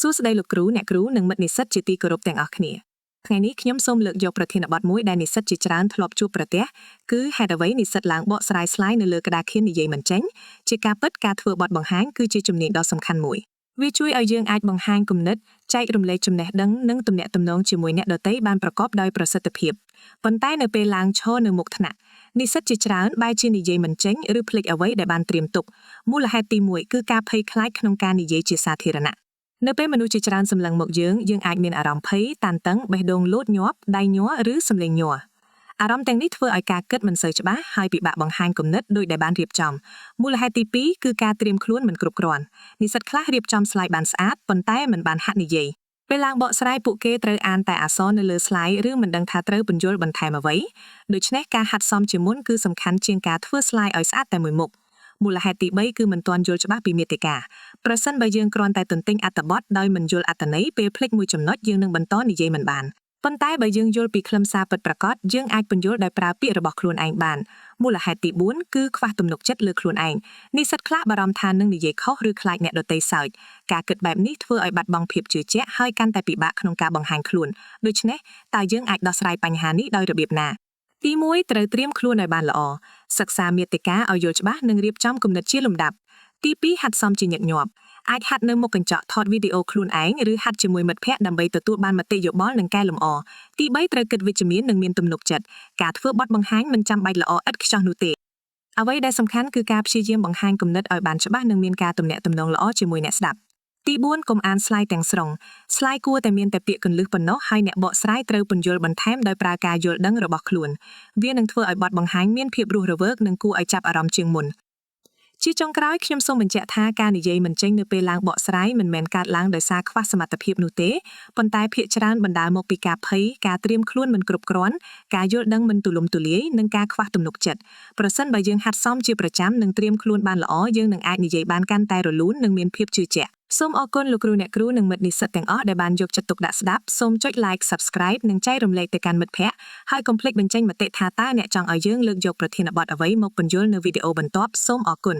សួស្តីលោកគ្រូអ្នកគ្រូនិងមិត្តនិស្សិតជាទីគោរពទាំងអស់គ្នាថ្ងៃនេះខ្ញុំសូមលើកយកប្រធានបទមួយដែលនិស្សិតជាច្រើនធ្លាប់ជួបប្រទះគឺហេតុអ្វីនិស្សិតឡើងបកស្រាយ slide នៅលើក្តារខៀននិយាយមិនចេញជាការពិតការធ្វើបទបង្ហាញគឺជាជំនាញដ៏សំខាន់មួយវាជួយឲ្យយើងអាចបង្ហាញគំនិតចែករំលែកចំណេះដឹងនិងទំនាក់ទំនងជាមួយអ្នកដទៃបានប្រកបដោយប្រសិទ្ធភាពប៉ុន្តែនៅពេលឡើងឈរនៅមុខថ្នាក់និស្សិតជាច្រើនបែរជានិយាយមិនចេញឬភ្លេចអ្វីដែលបានត្រៀមទុកមូលហេតុទី1គឺការភ័យខ្លាចក្នុងការនិយាយជាសាធារណៈនៅពេលមនុស្សជាច្រើនសម្លឹងមកយើងអាចមានអារម្មណ៍ភ័យតានតឹងបេះដូងលោតញាប់ដៃញ័រឬសំឡេងញ័រអារម្មណ៍ទាំងនេះធ្វើឲ្យការគិតមិនសូវច្បាស់ហើយពិបាកបង្ហាញគំនិតដោយដែលបានរៀបចំមូលហេតុទី2គឺការត្រៀមខ្លួនមិនគ្រប់គ្រាន់និស្សិតខ្លះរៀបចំ slide បានស្អាតប៉ុន្តែមិនបានហាត់និយាយពេលឡើងបកស្រាយពួកគេត្រូវអានតែអក្សរនៅលើ slide ឬមិនដឹងថាត្រូវបញ្យល់បន្ថែមអ្វីដូច្នេះការហាត់សមជាមុនគឺសំខាន់ជាងការធ្វើ slide ឲ្យស្អាតតែមួយមុខមូលហេតុទី3គឺមិនទាន់យល់ច្បាស់ពីមាតិកាប្រសិនបើយើងគ្រាន់តែទន្ទិញអត្ថបទដោយមិនយល់អត្ថន័យពេលភ្លេចមួយចំណុចយើងនឹងបន្តនិយាយមិនបានប៉ុន្តែបើយើងយល់ពីខ្លឹមសារពិតប្រាកដយើងអាចពន្យល់ដោយប្រើពាក្យរបស់ខ្លួនឯងបានមូលហេតុទី4គឺខ្វះទំនុកចិត្តលើខ្លួនឯងនិស្សិតខ្លះបារម្ភថានឹងនិយាយខុសឬខ្លាចអ្នកដទៃសើចការគិតបែបនេះធ្វើឲ្យបាត់បង់ភាពជឿជាក់ហើយកាន់តែពិបាកក្នុងការបង្ហាញខ្លួនដូច្នេះតើយើងអាចដោះស្រាយបញ្ហានេះដោយរបៀបណាទី1ត្រូវត្រៀមខ្លួនឲ្យបានល្អសិក្សាមាតិកាឲ្យយល់ច្បាស់និងរៀបចំគំនិតជាលំដាប់ទី2ហាត់សមជាញឹកញាប់អាចហាត់នៅមុខកញ្ចក់ថតវីដេអូខ្លួនឯងឬហាត់ជាមួយមិត្តភ័ក្តិដើម្បីទទួលបានមតិយោបល់និងកែលម្អទី3ត្រូវគិតវិជ្ជមាននិងមានទំនុកចិត្តការធ្វើបទបង្ហាញមិនចាំបាច់ល្អឥតខ្ចោះនោះទេអ្វីដែលសំខាន់គឺការព្យាយាមបង្ហាញគំនិតឲ្យបានច្បាស់និងមានការទំនាក់ទំនងល្អជាមួយអ្នកស្ដាប់ទី4កុំអាន slide ទាំងស្រុង slide គួរតែមានតែពាក្យគន្លឹះប៉ុណ្ណោះហើយអ្នកបកស្រាយត្រូវពន្យល់បន្ថែមដោយប្រើការយល់ដឹងរបស់ខ្លួនវានឹងធ្វើឲ្យបទបង្ហាញមានភាពរស់រវើកនិងគួរឲ្យចាប់អារម្មណ៍ជាងមុនជាចុងក្រោយខ្ញុំសូមបញ្ជាក់ថាការនិយាយមិនចេញនៅពេលឡើងបកស្រាយមិនមែនកើតឡើងដោយសារខ្វះសមត្ថភាពនោះទេប៉ុន្តែភាគច្រើនបណ្ដាលមកពីការភ័យការត្រៀមខ្លួនមិនគ្រប់គ្រាន់ការយល់ដឹងមិនទូលំទូលាយនិងការខ្វះទំនុកចិត្តប្រសិនបើយើងហាត់សមជាប្រចាំនិងត្រៀមខ្លួនបានល្អយើងនឹងអាចនិយាយបានកាន់តែរលូននិងមានភាពជឿជាក់សូមអរគុណលោកគ្រូអ្នកគ្រូនិងមិត្តនិស្សិតទាំងអស់ដែលបានយកចិត្តទុកដាក់ស្ដាប់សូមចុច like subscribe និងចែករំលែកទៅកាន់មិត្តភ័ក្តិហើយកុំភ្លេចបញ្ចេញមតិថាតើអ្នកចង់ឲ្យយើងលើកយកប្រធានបទអ្វីមកពន្យល់នៅវីដេអូបន្ទាប់សូមអរគុណ